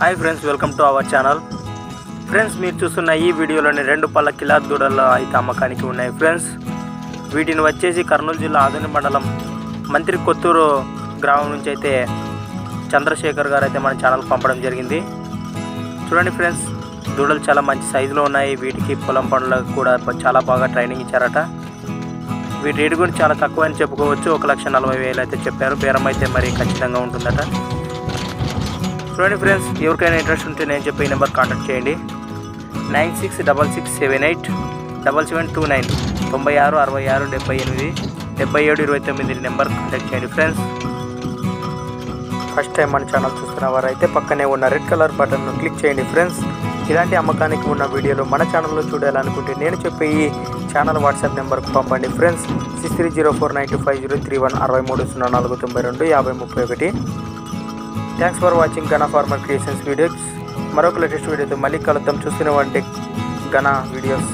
Hi friends, welcome to our channel. Friends, మీరు చూస్తున్న ఈ వీడియోలోని 2 పళ్ళ కిలా దూడలు అయితే అమ్మకానికి ఉన్నాయి. ఫ్రెండ్స్, వీటిని వచ్చేసి కర్నూలు జిల్లా ఆదోని మండలం మంత్రి కొత్తూరు గ్రామం నుంచి అయితే చంద్రశేఖర్ గారు అయితే మన ఛానల్కి పంపడం జరిగింది. చూడండి ఫ్రెండ్స్, దూడలు చాలా మంచి సైజులో ఉన్నాయి. వీటికి పొలం పనులకు కూడా చాలా బాగా ట్రైనింగ్ ఇచ్చారట. వీటి రేటు కూడా చాలా తక్కువ అని చెప్పుకోవచ్చు. 1,40,000 అయితే చెప్పారు. బేరం అయితే మరి ఖచ్చితంగా ఉంటుందట. చూడండి ఫ్రెండ్స్, ఎవరికైనా ఇంట్రెస్ట్ ఉంటే నేను చెప్పే ఈ నెంబర్ కాంటాక్ట్ చేయండి. 9666787729 96 66 78 77 29 నెంబర్ కాంటాక్ట్ చేయండి. ఫ్రెండ్స్, ఫస్ట్ టైం మన ఛానల్ చూస్తున్న వారైతే పక్కనే ఉన్న రెడ్ కలర్ బటన్ను క్లిక్ చేయండి. ఫ్రెండ్స్, ఇలాంటి అమ్మకానికి ఉన్న వీడియోలు మన ఛానల్లో చూడాలనుకుంటే నేను చెప్పే ఈ ఛానల్ వాట్సాప్ నెంబర్కు పంపండి. ఫ్రెండ్స్, 6304925031 6304925031. థ్యాంక్స్ ఫర్ వాచింగ్ ఘన ఫార్మర్ క్రియేషన్స్ వీడియోస్. మరొక లేటెస్ట్ వీడియోతో మళ్ళీ కలుద్దాం. చూస్తున్నవంటి ఘన వీడియోస్.